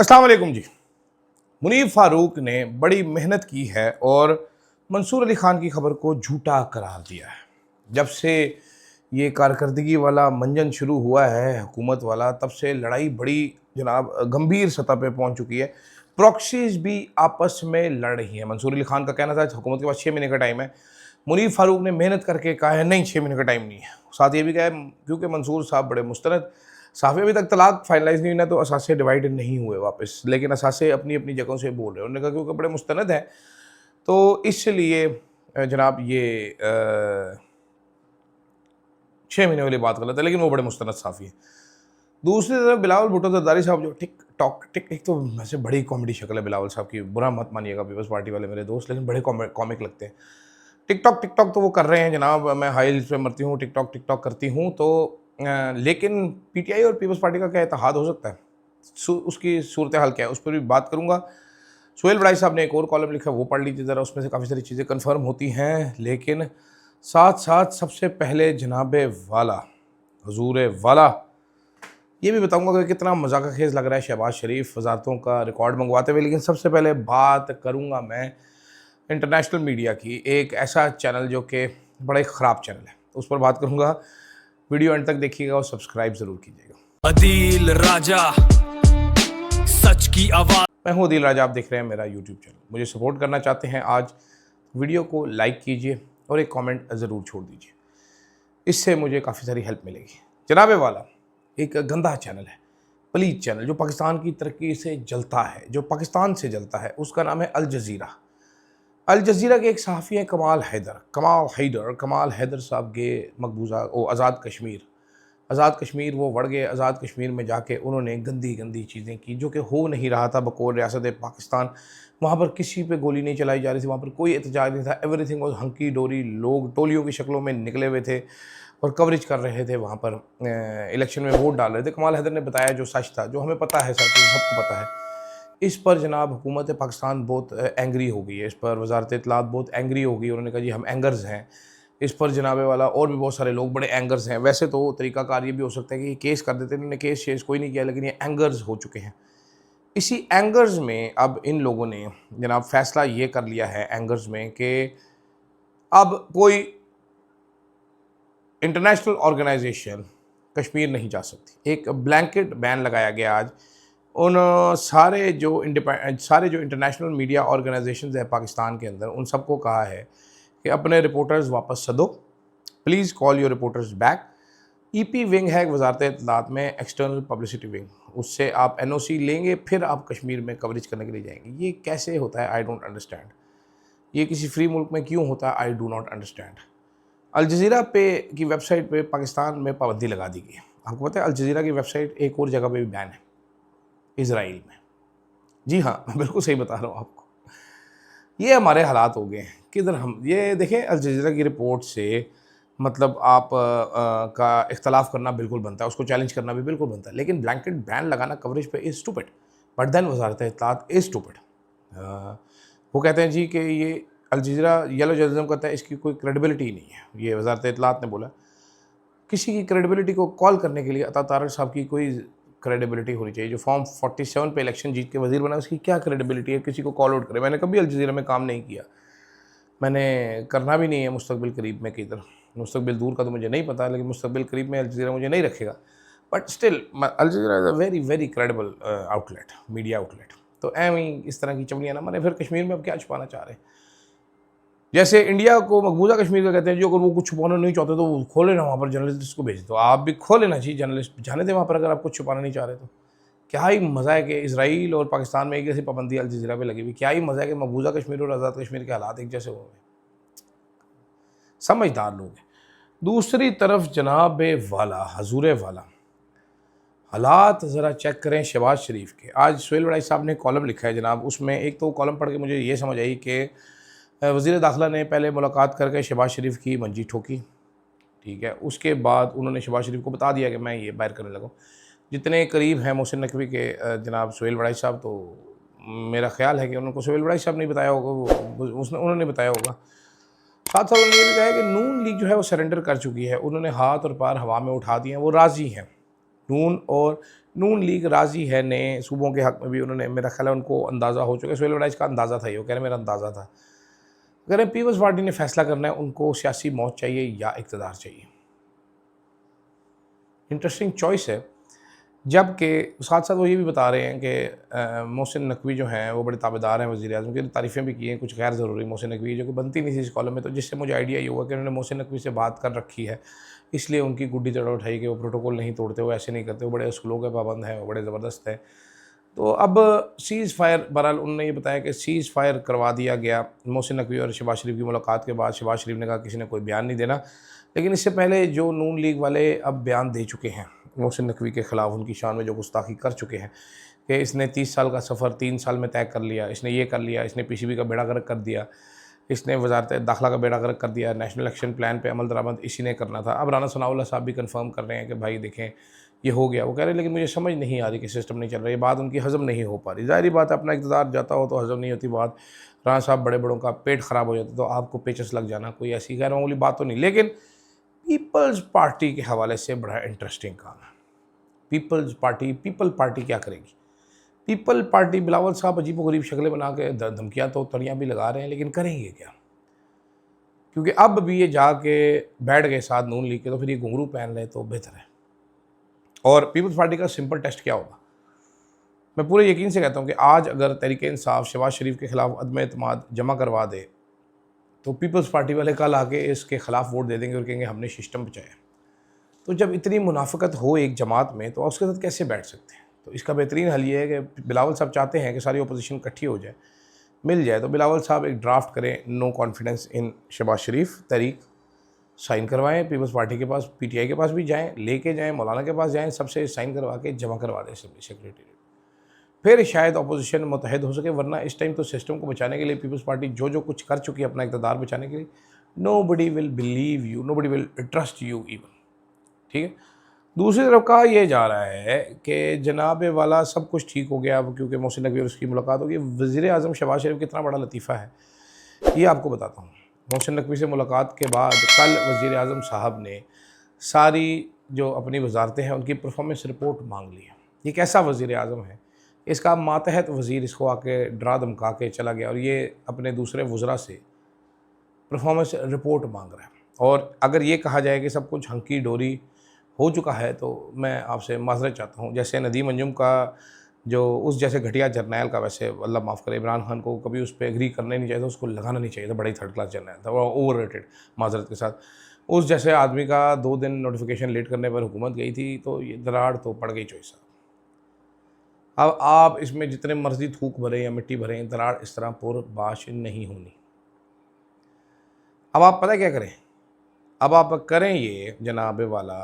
अस्सलाम वालेकुम जी। मुनीर फारूक ने बड़ी मेहनत की है और मंसूर अली ख़ान की खबर को झूठा करार दिया है। जब से ये कारकर्दगी वाला मंजन शुरू हुआ है हुकूमत वाला, तब से लड़ाई बड़ी जनाब गंभीर सतह पे पहुंच चुकी है। प्रॉक्सीज भी आपस में लड़ रही हैं। मंसूर अली ख़ान का कहना था हुकूमत के पास 6 महीने का टाइम है। मुनीर फारूक ने मेहनत करके कहा है नहीं, 6 महीने का टाइम नहीं है। साथ ये भी कहा है क्योंकि मंसूर साहब बड़े मुस्तनद साफ़ी, अभी तक तलाक फाइनलाइज नहीं हुआ तो असासे डिवाइड नहीं हुए वापस, लेकिन असासे अपनी अपनी जगहों से बोल रहे हैं। उन्होंने कहा क्योंकि बड़े मुस्तनद हैं तो इसलिए जनाब ये 6 महीने वाली बात गलत है, लेकिन वो बड़े मुस्तनद साफ़ी हैं। दूसरी तरफ बिलावल भुट्टो जरदारी साहब जो टिक तो वैसे बड़ी कॉमेडी शक्ल है बिलावल साहब की, बुरा मत मानिएगा पीपल्स पार्टी वाले मेरे दोस्त, लेकिन बड़े कॉमिक लगते हैं। टिकटॉक तो वो कर रहे हैं जनाब, मैं हाई हील्स पे मरती हूँ, टिकटॉक करती हूँ तो लेकिन पीटीआई और पीपल्स पार्टी का क्या इत्तेहाद हो सकता है? उसकी सूरत हाल क्या है उस पर भी बात करूँगा। सुहेल बड़ाई साहब ने एक और कॉलम लिखा, वो पढ़ लीजिए ज़रा, उसमें से काफ़ी सारी चीज़ें कन्फर्म होती हैं। लेकिन साथ साथ सबसे पहले जनाब वाला हजूर वाला ये भी बताऊंगा कि कितना मजाक खेज़ लग रहा है शहबाज शरीफ वजारतों का रिकॉर्ड मंगवाते हुए। लेकिन सबसे पहले बात करूंगा मैं इंटरनेशनल मीडिया की, एक ऐसा चैनल जो कि बड़ा ही ख़राब चैनल है, उस पर बात करूंगा। वीडियो एंड तक देखिएगा और सब्सक्राइब ज़रूर कीजिएगा। अदील राजा, सच की आवाज़। मैं हूँ अदील राजा, आप देख रहे हैं मेरा यूट्यूब चैनल। मुझे सपोर्ट करना चाहते हैं आज वीडियो को लाइक कीजिए और एक कमेंट ज़रूर छोड़ दीजिए, इससे मुझे काफ़ी सारी हेल्प मिलेगी। जनाब वाला एक गंदा चैनल है, पलीद चैनल, जो पाकिस्तान की तरक्की से जलता है, जो पाकिस्तान से जलता है। उसका नाम है अल जज़ीरा। अल जज़ीरा के एक सहाफ़ी हैं कमाल हैदर साहब के मकबूजा आज़ाद कश्मीर वो बढ़ गए। आज़ाद कश्मीर में जाके उन्होंने गंदी गंदी चीज़ें की जो कि हो नहीं रहा था बकौल रियासत पाकिस्तान। वहाँ पर किसी पे गोली नहीं चलाई जा रही थी, वहाँ पर कोई एहतजाज नहीं था। एवरीथिंग वॉज हंकी डोरी। लोग टोलियों की शक्लों में निकले हुए थे और कवरेज कर रहे थे, वहाँ पर इलेक्शन में वोट डाल रहे थे। कमाल हैदर ने बताया जो सच था, जो हमें पता है, सच सबको पता है। इस पर जनाब हुकूमत पाकिस्तान बहुत एंग्री हो गई है, इस पर वजारत इत्तलात बहुत एंग्री हो गई। उन्होंने कहा जी हम एंगर्स हैं इस पर। जनाब वाला और भी बहुत सारे लोग बड़े एंगर्स हैं। वैसे तो तरीकाकार ये भी हो सकता है कि ये केस कर देते, इन्होंने केस कोई नहीं किया, लेकिन ये एंगर्स हो चुके हैं। इसी एंगर्स में अब इन लोगों ने जनाब फैसला ये कर लिया है एंगर्स में कि अब कोई इंटरनेशनल ऑर्गेनाइजेशन कश्मीर नहीं जा सकती। एक ब्लैंकेट बैन लगाया गया आज उन सारे जो इंटरनेशनल मीडिया ऑर्गेनाइजेशंस है पाकिस्तान के अंदर, उन सबको कहा है कि अपने रिपोर्टर्स वापस सदो, please call your reporters back. EP wing है वजारत इत्तलात में, एक्सटर्नल पब्लिसिटी विंग, उससे आप एनओसी लेंगे, फिर आप कश्मीर में कवरेज करने के लिए जाएंगे। ये कैसे होता है? I don't understand. ये किसी फ्री मुल्क में क्यों होता है? I do not understand. Al Jazeera पे की वेबसाइट पे पाकिस्तान में पाबंदी लगा दी गई है। आपको पता है अल जज़ीरा की वेबसाइट एक और जगह पे भी बैन है, इज़राइल में। जी हाँ, मैं बिल्कुल सही बता रहा हूँ आपको। ये हमारे हालात हो गए हैं किधर हम। ये देखें, अल जज़ीरा की रिपोर्ट से मतलब आप का इख्तलाफ करना बिल्कुल बनता है, उसको चैलेंज करना भी बिल्कुल बनता है, लेकिन ब्लैंकेट बैन लगाना कवरेज पे is stupid. But then Wazarat इत्तलात is stupid. वो कहते हैं जी कि ये अल जज़ीरा येलो जर्नलिज्म करता है, इसकी कोई क्रेडिबिलिटी नहीं है। ये वजारत इत्तलात ने बोला। किसी की क्रेडिबिलिटी को कॉल करने के लिए अता तारक साहब की कोई क्रेडिबिलिटी होनी चाहिए। जो फॉर्म 47 पे इलेक्शन जीत के वजीर बना, उसकी क्या क्रेडिबिलिटी है किसी को कॉल आउट करे? मैंने कभी अल जज़ीरा में काम नहीं किया, मैंने करना भी नहीं है मुस्तकबिल करीब में। किधर मुस्तकबिल दूर का तो मुझे नहीं पता, लेकिन मुस्तकबिल करीब में अल जज़ीरा मुझे नहीं रखेगा। But still Al Jazeera is a very very credible outlet, media outlet. तो एवं इस तरह की चमड़ियाँ ना माने। फिर कश्मीर में अब क्या छुपाना चाह रहे हैं? जैसे इंडिया को मकबूजा कश्मीर का कहते हैं, जो अगर वो कुछ छुपाना नहीं चाहते तो वो खोले ना, वहाँ पर जर्नलिस्ट को भेज दो। आप भी खोले ना जी, जर्नलिस्ट जाने दें वहाँ पर, अगर आप कुछ छुपाना नहीं चाह रहे तो। क्या ही मज़ा है कि इसराइल और पाकिस्तान में एक जैसी पाबंदी अल जज़ीरा पे लगी हुई। क्या ही मज़ा है कि मकबूजा कश्मीर और आज़ाद कश्मीर के हालात एक जैसे हो गए। समझदार लोग हैं। दूसरी तरफ जनाब वाला हजूर वाला हालात ज़रा चेक करें शहबाज शरीफ के। आज सुहेल बड़ाई साहब ने कॉलम लिखा है जनाब, उसमें एक तो कॉलम पढ़ के मुझे ये समझ आई कि वज़ीर दाखिला ने पहले मुलाकात करके शहबाज शरीफ की मंजी ठोकी, ठीक है। उसके बाद उन्होंने शहबाज शरीफ को बता दिया कि मैं ये बाहर करने लगा। जितने करीब हैं मोहसिन नकवी के जनाब सुहेल बड़ाई साहब, तो मेरा ख्याल है कि उनको सुहेल बड़ाई साहब ने बताया होगा, उन्होंने बताया होगा। साथ साथ उन्होंने ये भी कहा है कि नून लीग जो है वो सरेंडर कर चुकी है। उन्होंने हाथ और पैर हवा में उठा दिए हैं, वो राज़ी हैं। नून लीग राज़ी है नए सूबों के हक़ में भी। उन्होंने, मेरा ख्याल है उनको अंदाज़ा हो चुका है, सुहेल वड़ाइच का अंदाज़ा था, ये वो कह रहे मेरा अंदाज़ा था। अगर पीपल्स पार्टी ने फैसला करना है उनको सियासी मौत चाहिए या इक़्तिदार चाहिए। इंटरेस्टिंग चॉइस है। जबकि साथ साथ वो ये भी बता रहे हैं कि मोहसिन नकवी जो हैं वो बड़े ताबेदार हैं वज़ीर-ए-आज़म की, तारीफ़ें भी की हैं कुछ गैर ज़रूरी मोहसिन नकवी, जो कि बनती नहीं थी इस कॉलम में, तो जिससे मुझे आइडिया ये हुआ कि उन्होंने मोहसिन नकवी से बात कर रखी है, इसलिए उनकी गुड्डी तड़ा उठाई कि वो प्रोटोकॉल नहीं तोड़ते, वो ऐसे नहीं करते, वो बड़े उसूलों के पाबंद हैं, वो बड़े ज़बरदस्त हैं। तो अब सीज़ फायर, बहरहाल उन्होंने ये बताया कि सीज़ फायर करवा दिया गया मोहसिन नकवी और शहबाज शरीफ की मुलाकात के बाद। शहबाज शरीफ ने कहा किसी ने कोई बयान नहीं देना, लेकिन इससे पहले जो नून लीग वाले अब बयान दे चुके हैं मोहसिन नकवी के ख़िलाफ़, उनकी शान में जो गुस्ताखी कर चुके हैं कि इसने 30 साल का सफ़र 3 साल में तय कर लिया, इसने ये कर लिया, इसने पीसीबी का बेड़ा गर्क कर दिया, इसने वज़ारत दाखिला का बेड़ा गर्क कर दिया, नेशनल एक्शन प्लान पे अमल दरामद इसी ने करना था। अब राना सनाउल्लाह साहब भी कंफर्म कर रहे हैं कि भाई देखें ये हो गया। वो कह रहे हैं लेकिन मुझे समझ नहीं आ रही कि सिस्टम नहीं चल रहा, ये बात उनकी हज़म नहीं हो पा रही। ज़ाहिर बात है, अपना इक़्तिदार जाता हो तो हज़म नहीं होती बात। राना साहब बड़े बड़ों का पेट ख़राब हो जाता तो आपको पेचस लग जाना कोई ऐसी गैर मामूली बात तो नहीं। लेकिन पीपल्स पार्टी के हवाले से बड़ा इंटरेस्टिंग काम है। पीपल पार्टी क्या करेगी? पीपल पार्टी, बिलावल साहब अजीबोगरीब शक्लें बना के धमकियाँ तो तड़ियाँ भी लगा रहे हैं, लेकिन करेंगे क्या? क्योंकि अब भी ये जाके बैठ गए साथ नून लीग के, तो फिर ये घुंघरू पहन लें तो बेहतर है। और पीपल्स पार्टी का सिंपल टेस्ट क्या होगा? मैं पूरे यकीन से कहता हूँ कि आज अगर तहरीक इंसाफ शहबाज शरीफ के ख़िलाफ़ अदम एतमाद जमा करवा दे, तो पीपल्स पार्टी वाले कल आके इसके ख़िलाफ़ वोट दे देंगे और कहेंगे हमने सिस्टम बचाया। तो जब इतनी मुनाफ़िकत हो एक जमात में, तो उसके साथ कैसे बैठ सकते हैं? तो इसका बेहतरीन हल ये है कि बिलावल साहब चाहते हैं कि सारी अपोजिशन इकट्ठी हो जाए, मिल जाए, तो बिलावल साहब एक ड्राफ्ट करें, no confidence in Shahbaz Sharif, तहरीक साइन करवाएं, पीपल्स पार्टी के पास, पीटीआई के पास भी जाएं, लेके जाएं, मौलाना के पास जाएं, सबसे साइन करवा के जमा करवा दें असेंबली सेक्रेटरी। फिर शायद अपोजिशन मुतहद हो सके, वरना इस टाइम तो सिस्टम को बचाने के लिए पीपल्स पार्टी जो कुछ कर चुकी है अपना इक़्तिदार बचाने के लिए, nobody will believe you, nobody will trust you even. ठीक है। दूसरी तरफ कहा यह जा रहा है कि जनाब वाला सब कुछ ठीक हो गया अब, क्योंकि मोहसिन नकवी और उसकी मुलाकात होगी। वज़ीर-ए-आज़म शहबाज शरीफ कितना बड़ा लतीफ़ा है ये आपको बताता हूँ। मोहसिन नकवी से मुलाकात के बाद कल वज़ीर-ए-आज़म साहब ने सारी जो अपनी वजारतें हैं उनकी परफॉर्मेंस रिपोर्ट मांग ली है। ये कैसा वज़ीर-ए-आज़म है? इसका मातहत वज़ीर इसको आके डरा धमका के चला गया और ये अपने दूसरे वज़रा से परफॉर्मेंस रिपोर्ट मांग रहा है। और अगर ये कहा जाए कि सब कुछ हंकी डोरी हो चुका है, तो मैं आपसे माज़रत चाहता हूँ। जैसे नदीम अंजुम का जो उस जैसे घटिया जर्नैल का, वैसे अल्लाह माफ़ करे, इमरान खान को कभी उस पर एग्री करना ही नहीं चाहिए था, उसको लगाना नहीं चाहिए था, बड़ा ही थर्ड क्लास जर्नैल था, वो ओवर रेटेड, माज़रत के साथ। उस जैसे आदमी का 2 दिन नोटिफिकेशन लेट करने पर हुकूमत गई थी, तो ये दरार तो पड़ गई चोई साहब। अब आप इसमें जितने मर्जी थूक भरें या मिट्टी भरें, दरार इस तरह पुरबाश नहीं होनी। अब आप पता क्या करें? अब आप करें ये जनाब वाला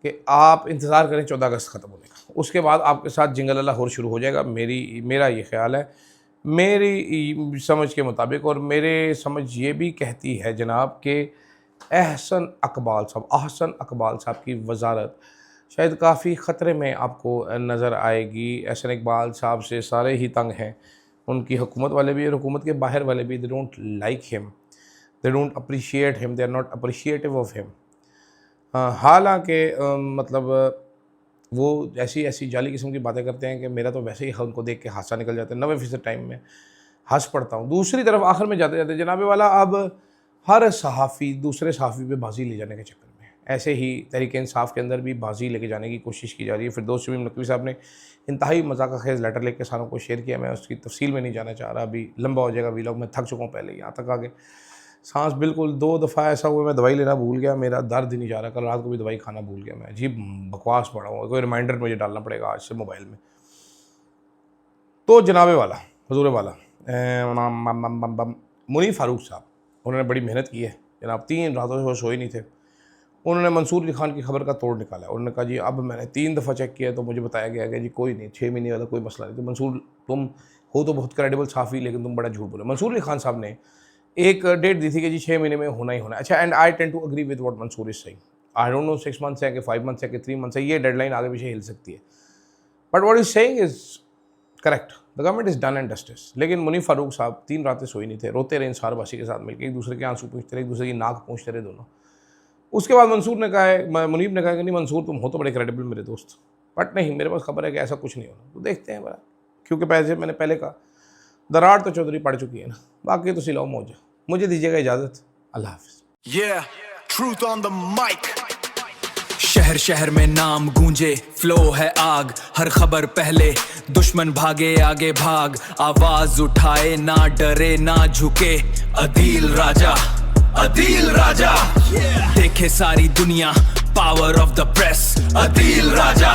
कि आप इंतज़ार करें 14 अगस्त ख़त्म होने का, उसके बाद आपके साथ जिंगल अल्लाह होर शुरू हो जाएगा। मेरा ये ख्याल है, मेरी समझ के मुताबिक, और मेरे समझ ये भी कहती है जनाब कि अहसन अकबाल साहब की वजारत शायद काफ़ी ख़तरे में आपको नज़र आएगी। अहसन इकबाल साहब से सारे ही तंग हैं, उनकी हुकूमत वाले भी और हुकूमत के बाहर वाले भी। They don't like him, they don't appreciate him, they are not appreciative of him. हालांकि मतलब वो ऐसी जाली किस्म की बातें करते हैं कि मेरा तो वैसे ही उनको देख के हादसा निकल जाता है। 90% टाइम में हंस पड़ता हूँ। दूसरी तरफ आखिर में जाते जाते जनाब वाला अब हर सहाफ़ी दूसरे सहाफ़ी पे बाजी ले जाने के चक्कर में, ऐसे ही तहरीक इंसाफ के अंदर भी बाजी लेके जाने की कोशिश की जा रही है। फिरदौस शमीम नकवी साहब ने इंतहाई मज़ाक़-खेज़ लेटर लेके सारों को शेयर किया। मैं उसकी तफसील में नहीं जाना चाह रहा, अभी लंबा हो जाएगा वीलॉग, मैं थक चुका हूँ पहले यहाँ तक आगे। सांस बिल्कुल 2 दफ़ा ऐसा हुआ मैं दवाई लेना भूल गया, मेरा दर्द ही नहीं जा रहा। कल रात को भी दवाई खाना भूल गया मैं, अजीब बकवास पड़ा हुआ, कोई रिमाइंडर मुझे डालना पड़ेगा आज से मोबाइल में। तो जनाबे वाला हजूर वाला मुनीर फ़ारूक साहब, उन्होंने बड़ी मेहनत की है जनाब, 3 रातों से वो सोए नहीं थे। उन्होंने मंसूर अली खान की खबर का तोड़ निकाला। उन्होंने कहा जी अब मैंने 3 दफ़ा चेक किया तो मुझे बताया गया कि जी कोई नहीं, 6 महीने वाला कोई मसला नहीं। तो मंसूर, तुम हो तो बहुत क्रेडिबल साफ़ी, लेकिन तुम बड़ा झूठ बोले। मंसूर अली खान साहब ने एक डेट दी थी कि जी 6 महीने में होना ही होना है। अच्छा, and I tend to agree with what Mansoor is saying. I don't know 6 months है कि 5 मंथ्स है कि 3 मंथ्स है, ये डेडलाइन आगे पीछे हिल सकती है, but what is saying is correct. The government is done and डस्टिस। लेकिन मुनीर फ़ारूक साहब 3 रातें सोए नहीं थे, रोते रहे इंसारवासी के साथ मिलकर, एक दूसरे के आंसू पूछते रहे, एक दूसरे की नाक पूछते रहे दोनों। उसके बाद मंसूर ने कहा है, मुनीब ने कहा कि नहीं मंसूर तुम हो तो बड़े क्रेडिबल मेरे दोस्त, बट नहीं मेरे पास खबर है कि ऐसा कुछ नहीं होना, तो देखते हैं बड़ा, क्योंकि मैंने पहले कहा दरार तो चौधरी पड़ चुकी है ना, बाकी तो सिलाओ मौजा। मुझे दीजिएगा इजाज़त, अल्लाह हाफ़िज़। Yeah, truth on the mic. शहर शहर में नाम गूंजे, फ्लो है आग, हर खबर पहले, दुश्मन भागे आगे भाग, आवाज उठाए ना डरे ना झुके, अदील राजा, अदील राजा, देखे सारी दुनिया, power of the press, Adeel Raja.